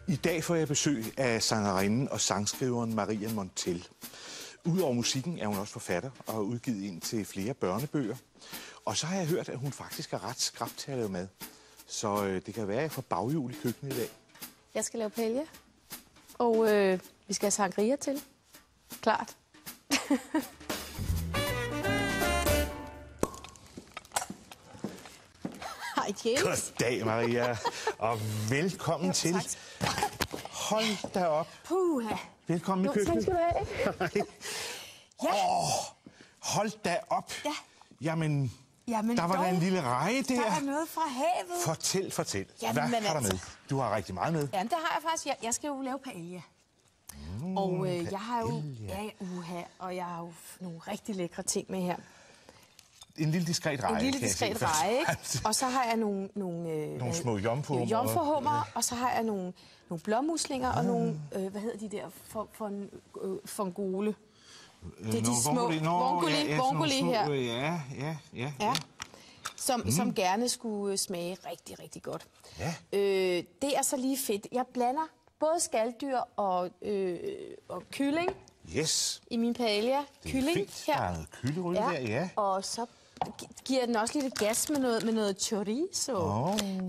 I dag får jeg besøg af sangerinden og sangskriveren Maria Montell. Udover musikken er hun også forfatter og har udgivet ind til flere børnebøger. Og så har jeg hørt, at hun faktisk er ret skrap til at lave mad. Så det kan være, at jeg får baghjul i køkkenet i dag. Jeg skal lave paella, og vi skal have sangria til. Klart. Hej, James. Goddag, Maria. Og velkommen til. Hold da op. Puha. Velkommen i køkkenet. Tak skal du have. Ja. Hold da op. Ja. Jamen der var dog, der en lille reje der. Der er noget fra havet. Fortæl. Jamen, Hvad har du med? altså. Du har rigtig meget med. Jamen, det har jeg faktisk. Jeg skal jo lave paella. Og jeg har jo... og jeg har jo nogle rigtig lækre ting med her. En lille diskret reje. En lille diskret reje, ikke? Og så har jeg nogle små jomfruhummer, og så har jeg nogle blåmuslinger og nogle, hvad hedder de der, fongole. Det er de små vongoli her. Ja. Som gerne skulle smage rigtig, rigtig godt. Ja. Det er så lige fedt. Jeg blander både skaldyr og kylling Yes. i min paella. Kylling fint. her. Der er noget kyllerylle der, ja. Og så giver den også lidt gas med noget chorizo,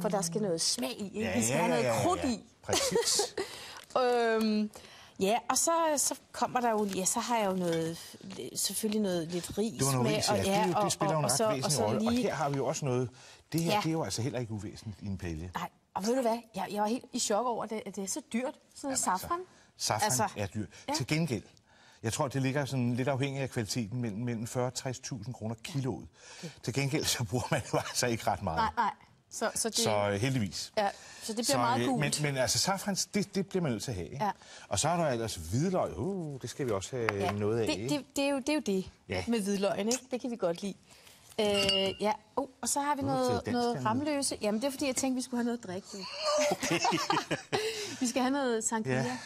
for der skal noget smag i. Vi skal have noget krudt i. Præcis. Ja, og så kommer der jo, så har jeg jo selvfølgelig lidt ris med. Ris, det spiller jo en ret væsentlig rolle. Og her har vi jo også noget, det her, det er jo altså heller ikke uvæsentligt i en paella. Nej, og ved du hvad, jeg var helt i chok over, at det er så dyrt, sådan noget safran. Safran er dyrt. Ja. Til gengæld, jeg tror, det ligger sådan lidt afhængigt af kvaliteten, mellem 40-60.000 kroner kiloet. Ja. Til gengæld, så bruger man jo altså ikke ret meget. Nej. Så heldigvis. Ja, så det bliver meget gult. Men altså safrans, det bliver man nødt til at have. Ja. Og så er der altså hvidløg. Det skal vi også have noget af. Det er jo det med hvidløgene, ikke? Det kan vi godt lide. Og så har vi noget ramløse. Jamen, det er fordi, jeg tænkte, vi skulle have noget drik. Okay. Vi skal have noget sangria. Ja.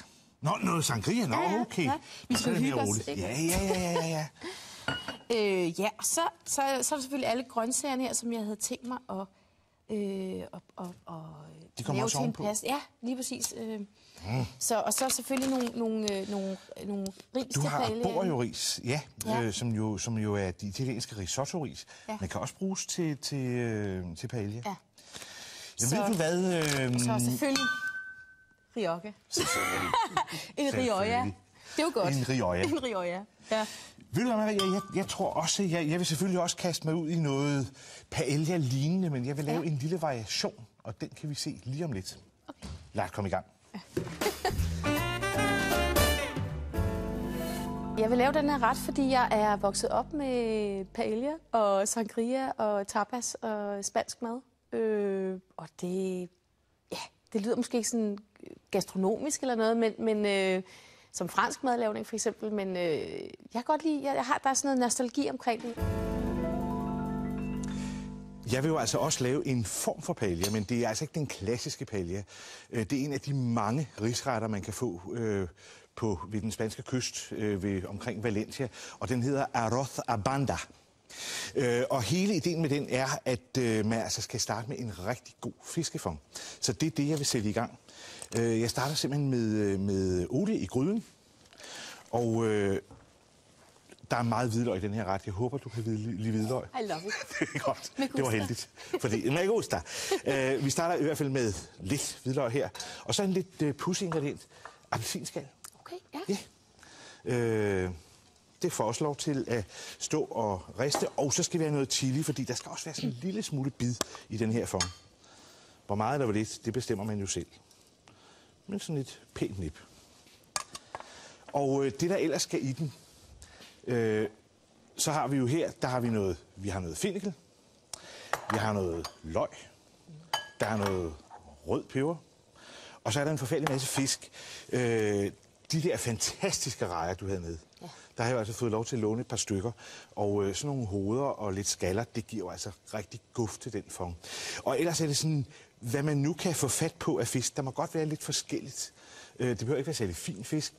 Noget sangria? Okay. Ja. Vi skal hygge os, ikke? Ja. Og så er der selvfølgelig alle grøntsagerne her, som jeg havde tænkt mig at de kommer også ovenpå? Ja, lige præcis. Og så selvfølgelig nogle ris til paella. Du har arborio-ris, som jo er de italienske risotto-ris. Ja. Man kan også bruges til paella. Ja. Jamen, ved du hvad? Så selvfølgelig rioja. En rioja. Det er jo godt. En rioja. En rioja, ja. Ved du hvad, Maria, jeg tror også, jeg vil selvfølgelig også kaste mig ud i noget paella-lignende, men jeg vil lave en lille variation, og den kan vi se lige om lidt. Okay. Lad os komme i gang. Ja. Jeg vil lave den her ret, fordi jeg er vokset op med paella og sangria og tapas og spansk mad. Og det lyder måske ikke sådan gastronomisk eller noget, men som fransk madlavning for eksempel, men jeg kan godt lide, der er sådan noget nostalgi omkring det. Jeg vil jo altså også lave en form for paella, men det er altså ikke den klassiske paella. Det er en af de mange risretter, man kan få ved den spanske kyst omkring Valencia, og den hedder arroz a banda. Og hele ideen med den er, at man altså skal starte med en rigtig god fiskefond. Så det er det, jeg vil sætte i gang. Jeg starter simpelthen med olie i gryden, og der er meget hvidløg i den her ret. Jeg håber, du kan lide hvidløg. I love it. Det er godt. Det var heldigt. Fordi me gusta. Vi starter i hvert fald med lidt hvidløg her, og så en lidt pudsig ingredient. Appelsinskal. Okay, ja. Det får også lov til at stå og riste, og så skal vi have noget chili, fordi der skal også være sådan en lille smule bid i den her form. Hvor meget eller hvor lidt, det bestemmer man jo selv. Men sådan et pænt nip. Og det, der ellers skal i den, så har vi jo her, vi har noget fennikel, vi har noget løg, der er noget rød peber, og så er der en forfærdelig masse fisk. de der fantastiske rejer, du havde med, der har jeg jo altså fået lov til at låne et par stykker. Og sådan nogle hoveder og lidt skaller, det giver jo altså rigtig guf til den fong. Og ellers er det sådan, hvad man nu kan få fat på af fisk, der må godt være lidt forskelligt. Det behøver ikke være særlig fin fisk,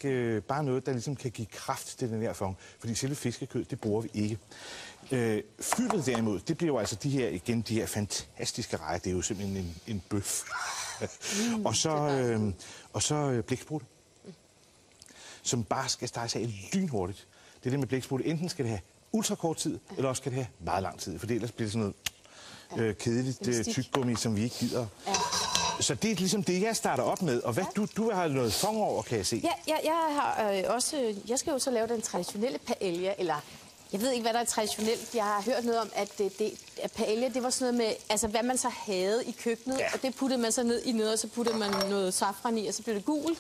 bare noget, der ligesom kan give kraft til den her fong. Fordi selve fiskekød, det bruger vi ikke. Fyldet derimod, det bliver jo altså de her fantastiske rejer. Det er jo simpelthen en bøf. Og så blæksprutte, som bare skal stege sig lynhurtigt. Det er det med blæksprutte. Enten skal det have ultrakort tid, eller også skal det have meget lang tid. For ellers bliver det sådan noget kedeligt tyggegummi, som vi ikke gider. Ja. Så det er ligesom det, jeg starter op med. Og hvad, du har noget fong over, kan jeg se. Ja, jeg har også... Jeg skal jo så lave den traditionelle paella, eller... Jeg ved ikke, hvad der er traditionelt. Jeg har hørt noget om, at paella, det var sådan noget med, altså hvad man så havde i køkkenet, og det puttede man så ned i noget, og så puttede man noget safran i, og så blev det gult.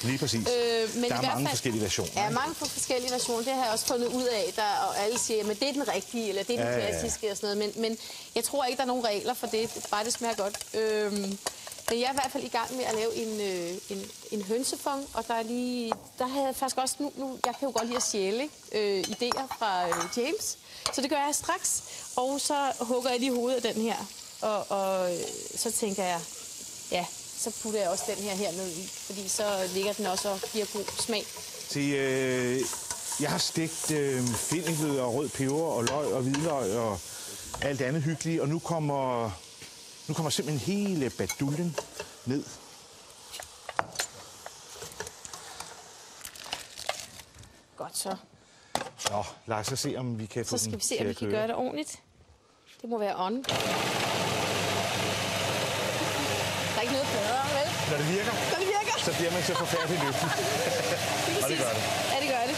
Lige præcis. Men der er mange forskellige versioner. Ja, mange forskellige versioner. Det har jeg også fundet ud af, og alle siger, at det er den rigtige, eller det er den klassiske og sådan noget. Men jeg tror ikke, der er nogen regler for det. Bare det smager godt. Men jeg er i hvert fald i gang med at lave en hønsefong, og der havde jeg faktisk også nu jeg kan jo godt lide at stjæle idéer fra James, så det gør jeg straks. Og så hugger jeg lige hovedet af den her, og så tænker jeg, ja, så putter jeg også den her ned i, fordi så ligger den også og giver god smag. Jeg har stegt fennikel og rød peber og løg og hvidløg og alt andet hyggeligt, og nu kommer simpelthen hele baduljen ned. Godt så. Nå, lad os se, om vi kan få den til at køre. Så skal vi se, om vi kan gøre det ordentligt. Det må være on. Der er ikke noget bedre, vel? Når det virker, så bliver man så forfærdeligt lykkelig. Og det gør det. Ja, det gør det.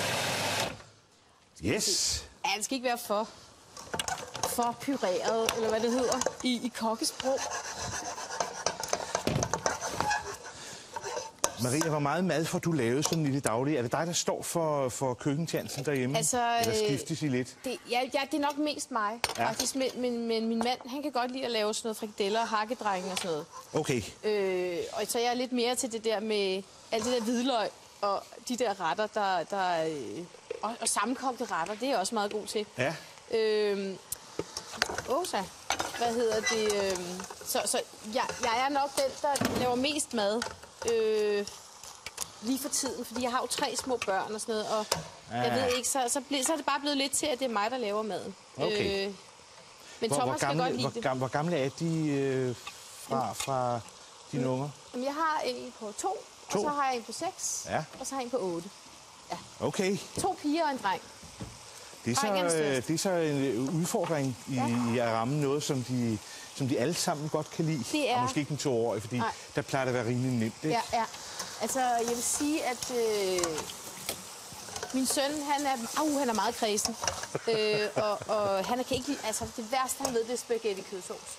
Yes. Ja, det skal ikke være for pyreret, eller hvad det hedder, i kokkesprog. Maria, hvor meget mad får du lavet sådan i det daglige? Er det dig, der står for køkkentjansen derhjemme? Altså, eller skiftes I lidt? Det er nok mest mig, faktisk. Men min mand, han kan godt lide at lave sådan noget frikadeller og hakkedrenge og sådan noget. Okay. Og så er jeg lidt mere til det der med alt det der hvidløg og de der retter, og sammenkogte retter, det er jeg også meget god til. Ja. Hvad hedder det? Så jeg er nok den, der laver mest mad lige for tiden, fordi jeg har jo 3 små børn og sådan noget, og jeg ved ikke, så er det bare blevet lidt til, at det er mig, der laver maden. Okay. Men Thomas kan godt lide det. Hvor gamle er de fra dine unger? Jamen, jeg har en på 2, og så har jeg en på 6, og så har jeg en på 8. Ja. Okay. 2 piger og en dreng. Det er så en udfordring i at ramme noget, som de alle sammen godt kan lide. Og måske ikke den 2-årige, fordi der plejer det at være rimelig nemt, ikke? Ja. Altså, jeg vil sige, at min søn, han er meget kredsen. Og han kan ikke lide, altså det værste, han ved, det er spaghetti kødsovs.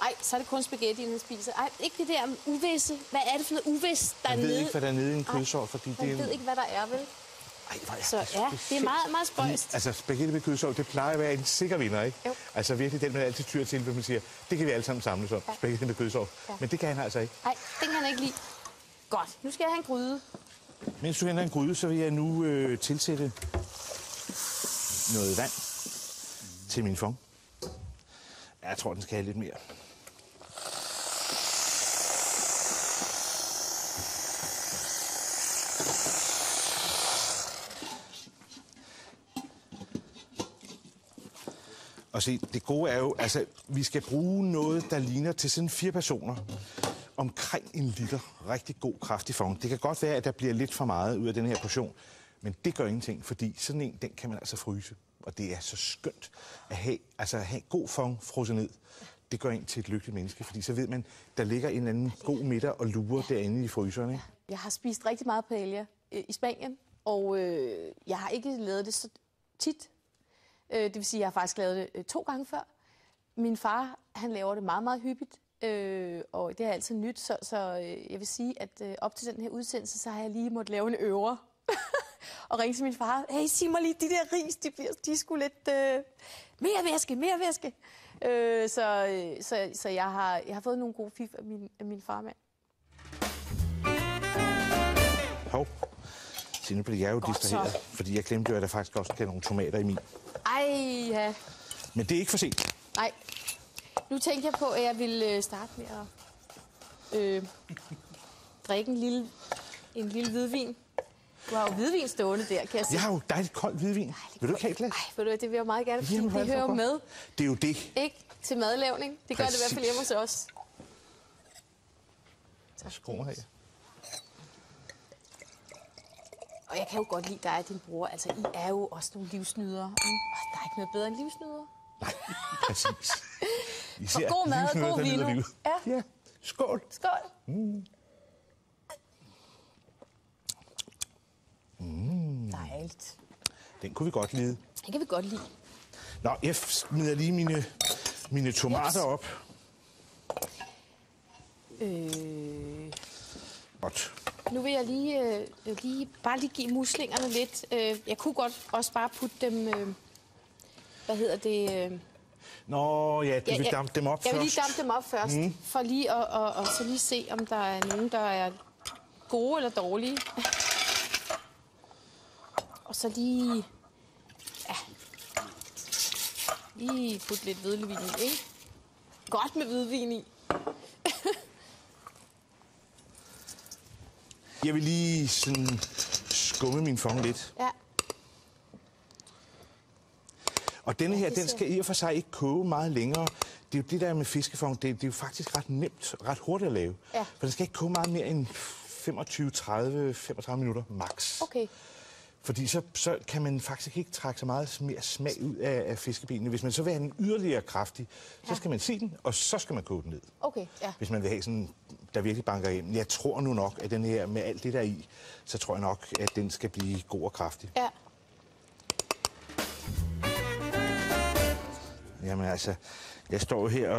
Ej, så er det kun spaghetti, han spiser. Ej, ikke det der uvisse. Hvad er det for noget uvis, der er nede? Jeg ved ikke, hvad der er nede i en kødsovs, fordi det er... Jeg ved ikke, hvad der er, vel? Ej, så ja, det er meget, meget spøjst. Altså, spaghetti med kødsovs, det plejer at være en sikker vinder, ikke? Jo. Altså virkelig den, man altid tyr til, hvis man siger, det kan vi alle sammen samles om, spaghetti med kødsovs. Ja. Men det kan han altså ikke. Nej, det kan han ikke lide. Godt, nu skal jeg have en gryde. Mens du henter en gryde, så vil jeg nu tilsætte noget vand til min fong. Jeg tror, den skal have lidt mere. Og se, det gode er jo, altså, vi skal bruge noget, der ligner til sådan 4 personer. Omkring 1 liter rigtig god, kraftig fong. Det kan godt være, at der bliver lidt for meget ud af den her portion, men det gør ingenting, fordi sådan en, den kan man altså fryse. Og det er så skønt at have god fong frosset ned. Det gør en til et lykkeligt menneske, fordi så ved man, der ligger en eller anden god middag og lurer derinde i fryseren, ikke? Jeg har spist rigtig meget paella i Spanien, og jeg har ikke lavet det så tit. Det vil sige, at jeg har faktisk lavet det 2 gange før. Min far, han laver det meget, meget hyppigt, og det er altid nyt, så jeg vil sige, at op til den her udsendelse, så har jeg lige måttet lave en øvre og ringe til min far. Hey, sig mig lige, de der ris, de er sgu lidt mere væske. Så jeg har fået nogle gode fif af min farmand. Hov. Se, nu bliver jeg jo distraheret, fordi jeg glemte jo, at der faktisk også kan nogle tomater i min. Ej, ja. Men det er ikke for sent. Nej. Nu tænkte jeg på, at jeg ville starte med at drikke en lille hvidvin. Du har jo hvidvin stående der, kan jeg sige. Jeg har jo dejligt koldt hvidvin. Vil du ikke have et glas? Nej, ved du, det vil jeg meget gerne, fordi det hører jo med. Det er jo det. Ikke til madlavning. Det gør det i hvert fald hjemme hos os. Tak. Skål her. Og jeg kan jo godt lide dig og din bror. Altså, I er jo også nogle livsnydere. Der er ikke noget bedre end livsnydere. Nej, præcis. For god mad og god vino. Ja. Skål. Skål. Dejligt. Den kunne vi godt lide. Den kan vi godt lide. Nå, jeg smider lige mine tomater op. Godt. Nu vil jeg lige give muslingerne lidt. Jeg kunne godt også bare putte dem... hvad hedder det? Nå, ja, du vil dampe dem op først. Jeg vil lige dampe dem op først, for lige at så lige se, om der er nogen, der er gode eller dårlige. Og så lige... Ja. Lige putte lidt hvidvin i, ikke? Godt med hvidvin i. Jeg vil lige sådan skumme min fond lidt. Ja. Og denne her, den skal i og for sig ikke koge meget længere. Det er jo det der med fiskefond, det er jo faktisk ret nemt, ret hurtigt at lave. Ja. For den skal ikke koge meget mere end 35 minutter max. Okay. Fordi så kan man faktisk ikke trække så meget mere smag ud af fiskebenene. Hvis man så vil have den yderligere kraftig, så skal man se den, og så skal man koge den ned. Okay, ja. Hvis man vil have sådan, der virkelig banker ind. Jeg tror nu nok, at den her, med alt det der i, så tror jeg nok, at den skal blive god og kraftig. Ja. Jamen altså, jeg står her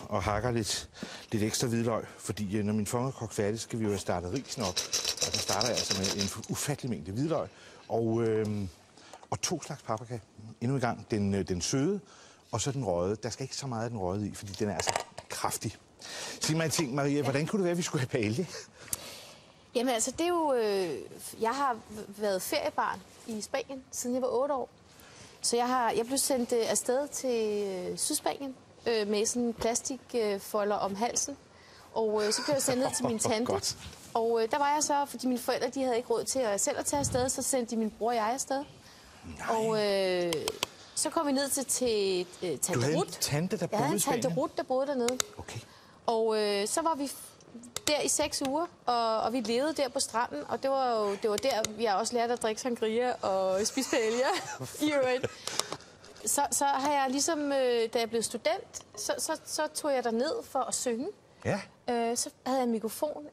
og hakker lidt ekstra hvidløg, fordi når min fond er kogt færdig, skal vi jo have startet risen op. Og der starter jeg altså med en ufattelig mængde hvidløg og 2 slags paprika. Endnu en gang den søde, og så den røde. Der skal ikke så meget af den røde i, fordi den er altså kraftig. Sig mig en ting, Maria, hvordan kunne det være, at vi skulle have paella? Jamen altså, det er jo... jeg har været feriebarn i Spanien, siden jeg var 8 år. Så jeg blev sendt afsted til Sydspanien med sådan en plastikfolder om halsen. Og så blev jeg sendt ned til min tante. Og der var jeg så, fordi mine forældre de havde ikke råd til at selv at tage afsted, så sendte de min bror og jeg afsted. Nej. Og så kom vi ned til Tante Ruth. Du havde en tante, der boede i Spanien? Jeg havde en Tante Ruth, der boede dernede. Okay. Og så var vi der i 6 uger, og vi levede der på stranden, og det var der, vi har også lært at drikke sangria og spise paella i øvrigt. Så har jeg ligesom, da jeg blev student, så tog jeg derned for at synge. Ja. Så havde jeg en mikrofon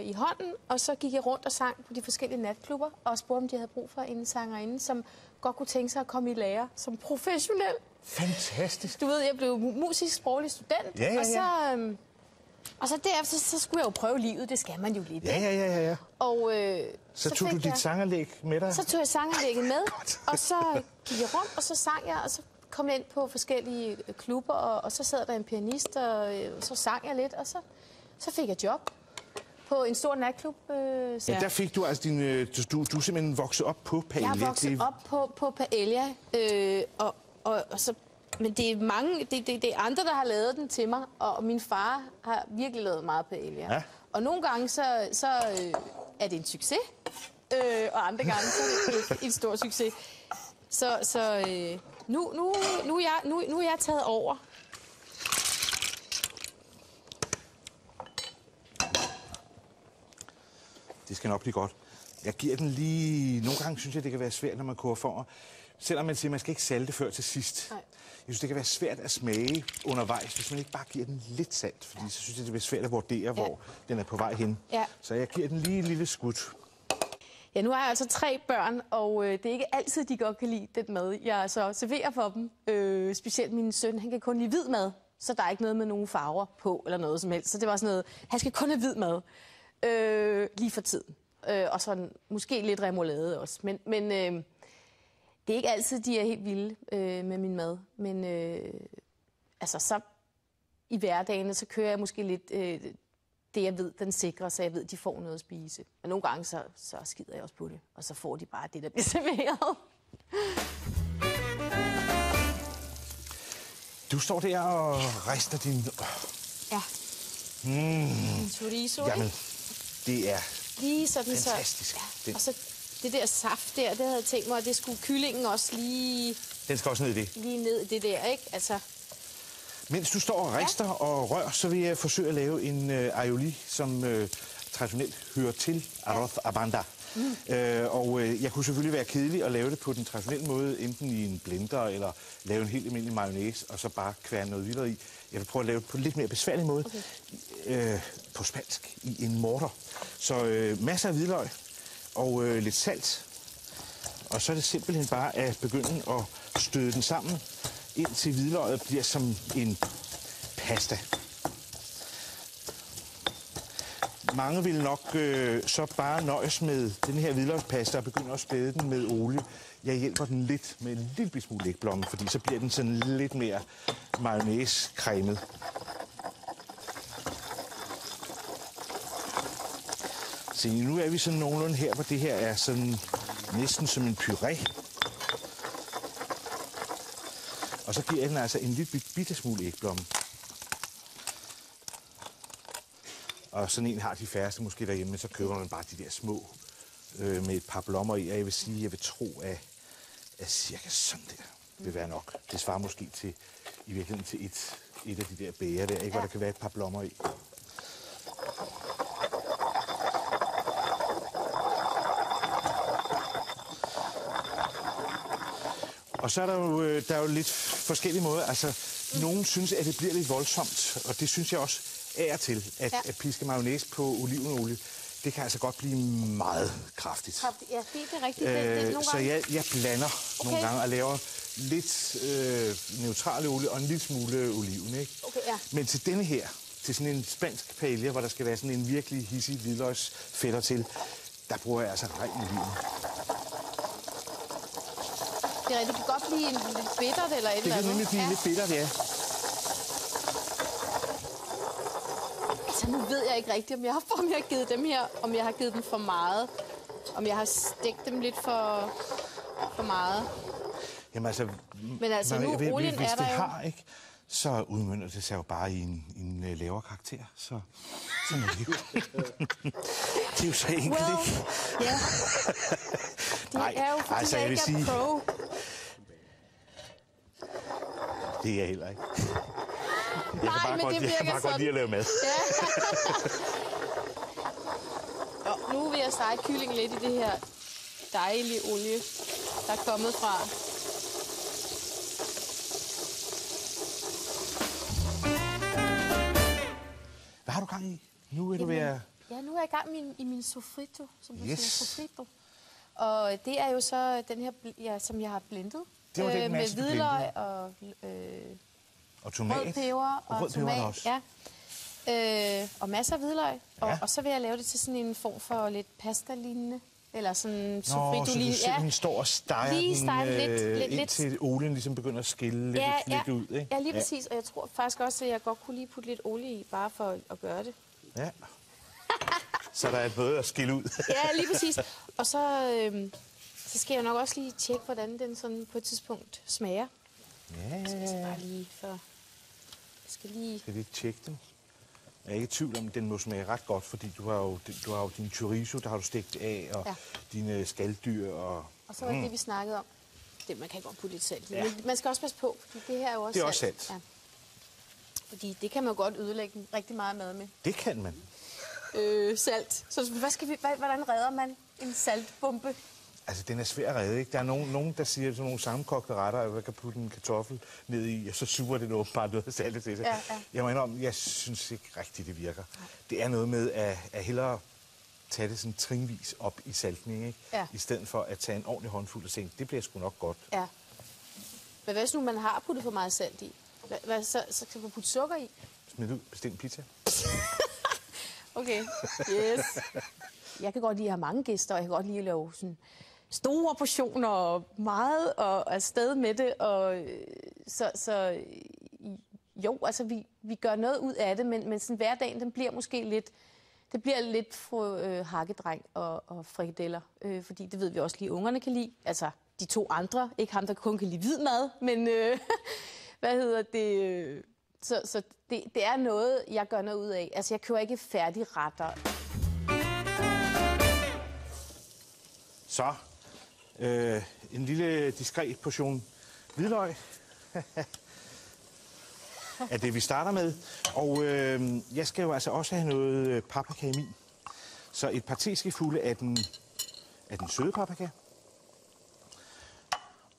i hånden, og så gik jeg rundt og sang på de forskellige natklubber, og spurgte, om de havde brug for en sangerinde, som godt kunne tænke sig at komme i lære som professionel. Fantastisk. Du ved, jeg blev musisk sproglig student, ja. Og så derefter, så skulle jeg jo prøve livet. Det skal man jo lidt. Ja. Og så tog du dit sanganlæg med dig? Så tog jeg sanganlægget med, og så gik jeg rundt, og så sang jeg, og så kom jeg ind på forskellige klubber, og så sad der en pianist, og så sang jeg lidt, og så fik jeg job på en stor natklub. Men der fik du altså du er simpelthen vokset op på paella? Jeg er vokset op på paella, og så... Men det er mange, det er andre, der har lavet den til mig, og min far har virkelig lavet meget paella. Ja. Og nogle gange så er det en succes, og andre gange så er det ikke en stor succes. Så nu er jeg taget over. Det skal nok blive godt. Jeg giver den lige... Nogle gange synes jeg, det kan være svært, når man koger for. Selvom man siger, at man skal ikke salte før til sidst. Nej. Jeg synes, det kan være svært at smage undervejs, hvis man ikke bare giver den lidt salt. Fordi så synes jeg, det bliver svært at vurdere, hvor den er på vej hen. Ja. Så jeg giver den lige et lille skud. Ja, nu har jeg altså 3 børn, og det er ikke altid, de godt kan lide den mad, jeg så serverer for dem. Specielt min søn, han kan kun lide hvid mad, så der er ikke noget med nogen farver på eller noget som helst. Så det var sådan noget, han skal kun have hvid mad lige for tiden. Og sådan måske lidt remoulade også. Men det er ikke altid, de er helt vilde med min mad. Men altså så i hverdagen, så kører jeg måske lidt det, jeg ved, den sikrer, så jeg ved, de får noget at spise. Og nogle gange, så skider jeg også på det, og så får de bare det, der bliver serveret. Du står der og rister din... Ja. En chorizo, Jamen, ikke? det er Lige sådan fantastisk. Ja. Og så det der saft der, det havde jeg tænkt mig, at det skulle kyllingen også lige... Den skal også ned i det. Lige ned i det der, ikke? Altså... Mens du står og rister og rør, så vil jeg forsøge at lave en aioli, som traditionelt hører til arroz a banda. Jeg kunne selvfølgelig være kedelig at lave det på den traditionelle måde, enten i en blender eller lave en helt almindelig mayonnaise, og så bare kværne noget vildere i. Jeg vil prøve at lave det på en lidt mere besværlig måde, på spansk, i en morter. Så masser af hvidløg og lidt salt. Og så er det simpelthen bare at begynde at støde den sammen, indtil hvidløget bliver som en pasta. Mange vil nok så bare nøjes med den her hvidløgspasta og begynde at spæde den med olie. Jeg hjælper den lidt med en lille smule ægblomme, fordi så bliver den sådan lidt mere mayonnaise-cremet. Så nu er vi sådan nogenlunde her, hvor det her er sådan næsten som en puré. Og så giver jeg den altså en lille bitte smule ægblomme. Og sådan en har de færreste måske derhjemme, men så køber man bare de der små med et par blommer i. Og jeg vil sige, jeg vil tro, at cirka sådan der vil være nok. Det svarer måske til, i virkeligheden til et af de der bæger der, ikke? Hvor der kan være et par blommer i. Og så er der jo lidt forskellige måder. Altså, nogen synes, at det bliver lidt voldsomt, og det synes jeg også er til, at piske mayonnaise på olivenolie. Det kan altså godt blive meget kraftigt. Ja, det er rigtigt. Det nogle så jeg blander nogle gange og laver lidt neutral olie og en lille smule oliven, ikke? Okay, ja. Men til denne her, til sådan en spansk paella, hvor der skal være sådan en virkelig hissig hvidløgsfætter til, der bruger jeg altså ren oliven. Det er rigtigt. Det kan godt blive lidt bittert eller et eller andet. Det kan nemlig blive lidt bittert, ja. Altså, nu ved jeg ikke rigtigt, om jeg har givet dem her, om jeg har givet dem for meget. Om jeg har stegt dem lidt for meget. Jamen altså, men altså nu olien hvis er der det jo. har, ikke, så udmønter det sig jo bare i en lavere karakter. Så sådan er det jo. Det er jo så enkelt, ikke? Ja. Det er jo, fordi altså, jeg ikke er pro. Det er jeg heller ikke. Nej, men det jeg kan bare godt lide at lave mad. Ja. Jo, nu vil jeg stege kyllingen lidt i det her dejlige olie, der er kommet fra. Hvad har du gang i? Nu er du ved at... Ja, nu er jeg i gang i min sofrito, som du siger, sofrito. Og det er jo så den her, som jeg har blendet. Det var den masse, med hvidløg og tomat. Rød peber og tomat. Også. Ja. Og masser af hvidløg. Ja. Og så vil jeg lave det til sådan en form for lidt pasta-lignende. Eller sådan sofrito. Så du simpelthen står og steger den indtil olien ligesom begynder at skille lidt ud, ikke? Ja, lige præcis. Og jeg tror faktisk også, at jeg godt kunne lige putte lidt olie i, bare for at gøre det. Ja. Så der er et både at skille ud. Ja, lige præcis. Og så skal jeg nok også lige tjekke, hvordan den sådan på et tidspunkt smager. Ja. Så jeg skal bare lige for... Jeg skal lige tjekke den. Jeg er ikke i tvivl om, at den må smage ret godt, fordi du har jo din chorizo, der har du stegt af, og dine skalddyr. Og så var det, vi snakkede om. Man kan godt putte lidt salt i. Men man skal også passe på, fordi det her er jo også det er også salt. Ja. Fordi det kan man jo godt ødelægge rigtig meget mad med. Det kan man. Salt. Så hvordan redder man en saltbombe? Altså, den er svær at redde, ikke? Der er nogen der siger, at nogle sammenkogte retter, at man kan putte en kartoffel ned i, og så suger det åbenbart noget af saltet til sig. Ja. Jeg må indrømme, jeg synes ikke rigtigt, det virker. Det er noget med at hellere tage det sådan trinvis op i saltning, ikke? Ja. I stedet for at tage en ordentlig håndfuld og tænke, det bliver sgu nok godt. Ja. Men hvis nu man har puttet for meget salt i, så kan man putte sukker i? Smid ud, bestil en pizza. Okay, yes. Jeg kan godt lide at have mange gæster, og jeg kan godt lide at lave sådan store portioner og meget og afsted med det. Og, så jo, altså vi gør noget ud af det, men sådan hverdagen, den bliver måske lidt... Det bliver lidt hakkedreng og frikadeller, fordi det ved vi også lige, ungerne kan lide. Altså de 2 andre, ikke ham, der kun kan lide hvid mad, men hvad hedder det? Så det er noget, jeg gør noget ud af. Altså jeg køber ikke færdige retter. Så en lille diskret portion hvidløg er det, vi starter med. Og jeg skal jo altså også have noget paprika i min. Så et par teskefulde af den søde paprika.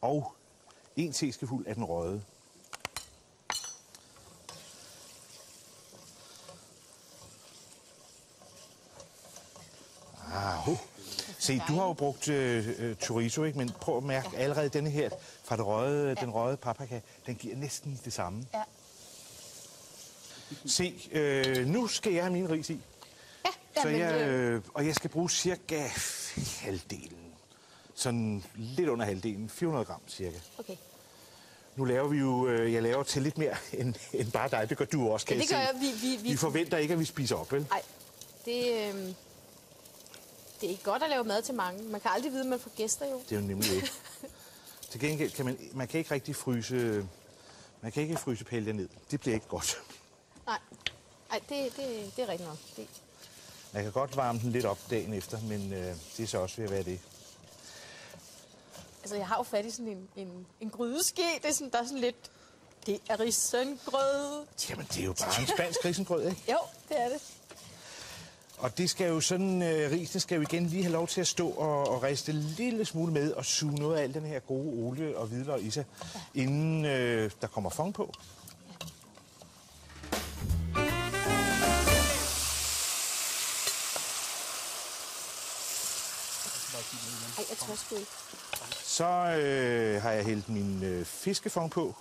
Og 1 teskefuld af den røde. Se, du har jo brugt chorizo, ikke? Men prøv at mærke allerede denne her fra den røde paprika, den giver næsten det samme. Ja. Se, nu skal jeg have min ris i. Ja, så og jeg skal bruge cirka halvdelen. Sådan lidt under halvdelen, 400 gram cirka. Okay. Nu laver vi jo, jeg laver til lidt mere end bare dig. Det gør du også, kan ja, det gør jeg. Vi forventer ikke, at vi spiser op, vel? Nej, det er ikke godt at lave mad til mange. Man kan aldrig vide, at man får gæster jo. Det er jo nemlig ikke. Til gengæld kan man kan ikke rigtig fryse paella ned. Det bliver ikke godt. Nej, det er rigtigt nok. Man kan godt varme den lidt op dagen efter, men det er så også ved at være det. Altså, jeg har jo fat i sådan en grydeske. Det er sådan, der er sådan lidt... Det er risengrød. Jamen, det er jo bare en spansk risengrød, ikke? Jo, det er det. Og det skal jo sådan, risene skal jo igen lige have lov til at stå og riste en lille smule med og suge noget af al den her gode olie og hvidløg i sig, inden der kommer fong på. Ej, jeg tør sgu ikke. Så har jeg hældt min fiskefong på.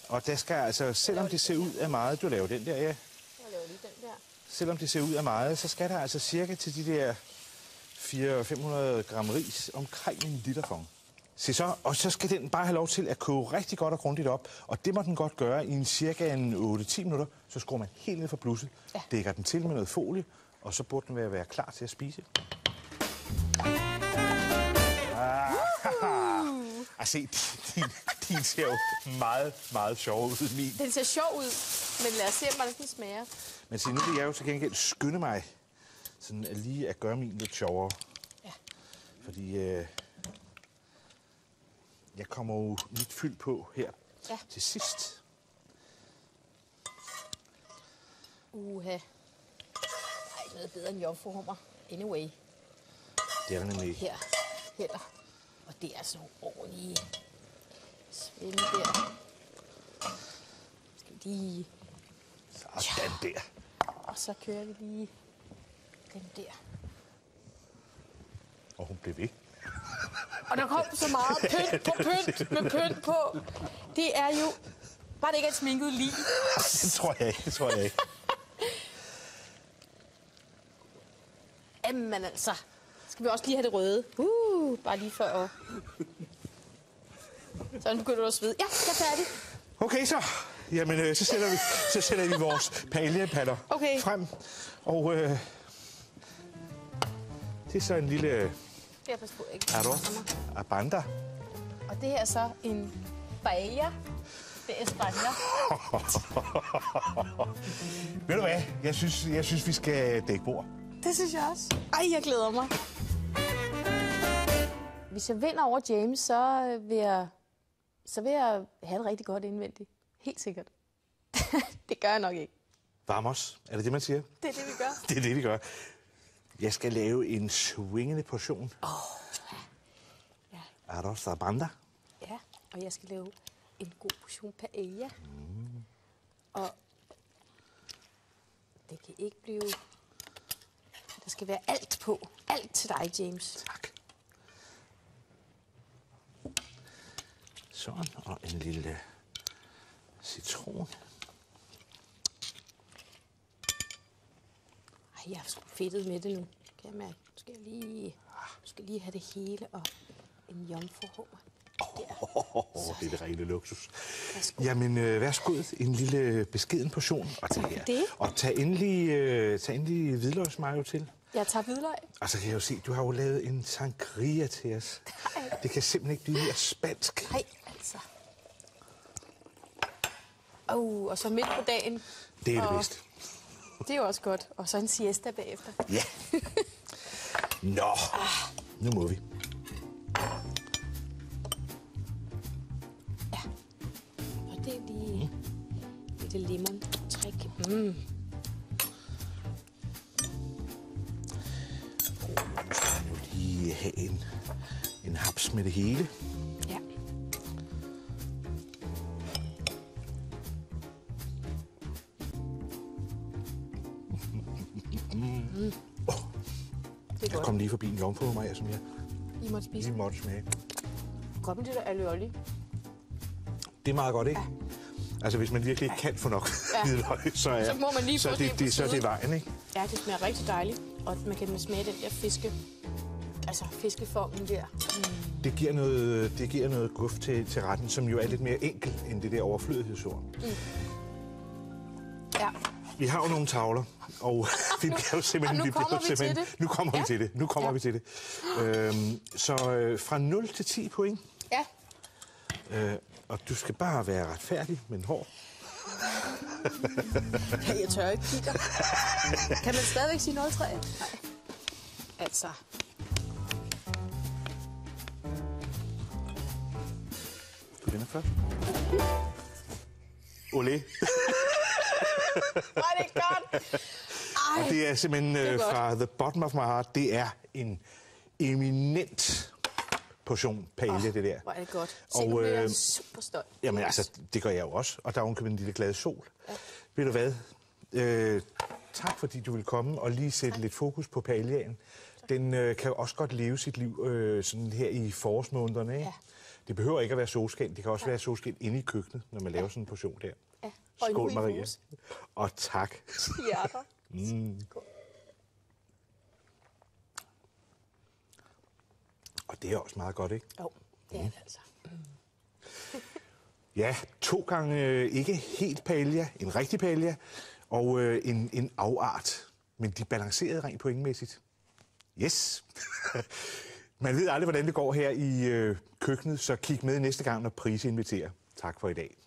Og der skal altså, selvom det ser ud af meget, du laver den der, ja. Jeg laver lige den der. Selvom det ser ud af meget, så skal der altså cirka til de der 400-500 gram ris omkring en liter fong. Se så, og så skal den bare have lov til at koge rigtig godt og grundigt op. Og det må den godt gøre i en cirka 8-10 minutter. Så skruer man helt ned fra blusset, dækker den til med noget folie, og så burde den være klar til at spise. Se, din ser jo meget, meget sjov ud. Min. Den ser sjov ud, men lad os se, hvordan den smager. Men se, nu vil jeg jo til gengæld skynde mig sådan lige at gøre min lidt sjovere. Ja. Fordi jeg kommer jo mit fyld på her til sidst. Uha. Ej, noget bedre end jomfruhummer. Anyway. Det er der nemlig. Her. Heller. Og det er sådan nogle ordentlige svinde der. Skal vi lige... Sådan der. Og så kører vi lige den der. Og hun blev ved. Og der kom så meget pynt på pynt med pynt på. Det er jo... Bare det ikke er et sminket lig. Det tror jeg ikke. Jamen altså... Skal vi også lige have det røde? Bare lige før at... Sådan begynder du at svede. Ja, jeg er færdig. Okay så. Jamen, så sætter vi vores paella-patter frem. Og det er så en lille... Jeg passer på, ikke? Arroz a banda. Og det her er så en paella de España. Ved du hvad? Jeg synes, vi skal dække bord. Det synes jeg også. Ej, jeg glæder mig. Hvis jeg vinder over James, så vil jeg have det rigtig godt indvendigt. Helt sikkert. Det gør jeg nok ikke. Vamos, er det det, man siger? Det er det, vi gør. Det er det, vi gør. Jeg skal lave en swingende portion. Ja. Arroz a banda. Ja, og jeg skal lave en god portion paella. Og det kan ikke blive... Der skal være alt på. Alt til dig, James. Tak. Sådan, og en lille citron. Ej, jeg er sgu fedtet med det nu. Kan jeg mærke? Nu skal jeg lige have det hele og en jomfruhummer. Der. Det er det rene luksus. Jamen, værsgo, en lille beskeden portion. Og tag her. Det. Og tag endelig hvidløgsmayo til. Jeg tager hvidløg. Og så kan jeg jo se, du har jo lavet en sangria til os. Det kan simpelthen ikke blive mere spansk. Nej, altså. Og så midt på dagen. Det er det bedste. Det er jo også godt. Og så en siesta bagefter. Ja. Nå, nu må vi. Ja. Og det er lige lidt lemon-træk. Nu skal man jo lige have en haps med det hele. Ja. Det er Jeg godt. kom lige forbi en jomfru mig, som jeg I måtte spise. lige måtte smage. Godt med det der alioli. Det er meget godt, ikke? Ja. Altså, hvis man virkelig ikke kan få nok hvidløg, Så må man lige få det på så er det siden. vejen, ikke? Ja, det smager rigtig dejligt. Og man kan smage den der fiskeformen der. Det giver noget guf til retten, som jo er lidt mere enkel end det der overflødighedsord. Ja. Vi har jo nogle tavler, og vi bliver jo simpelthen... Og nu kommer vi til det. Nu kommer vi til det. Nu kommer vi til det. Så fra 0 til 10 point. Ja. Og du skal bare være retfærdig, men hård. Jeg tør ikke kigge. Kan man stadigvæk sige 0,3? Nej. Altså. Du vinder først. Olé. Ej, det er godt. Ej. Og det er simpelthen godt. fra the bottom of my heart. Det er en eminent portion paella, det der. Hvor er det godt. Se, Og, nu bliver jeg super stolt. Jamen altså, det gør jeg jo også. Og der er ovenkøbet en lille glad sol. Ja. Ved du hvad? Tak fordi du vil komme og lige sætte lidt fokus på paellaen. Den kan jo også godt leve sit liv sådan her i forårsmånederne, ikke? Ja. Det behøver ikke at være solskin. Det kan også være solskin inde i køkkenet, når man laver sådan en portion der. Ja. Og Skål, nu i Maria. hus. Og tak. Hjerter. Skål. Og det er også meget godt, ikke? Jo, det er det altså. Ja, 2 gange ikke helt paella, en rigtig paella, og en afart. Men de balancerede rent pointmæssigt. Yes! Man ved aldrig, hvordan det går her i køkkenet, så kig med næste gang, når Prise inviterer. Tak for i dag.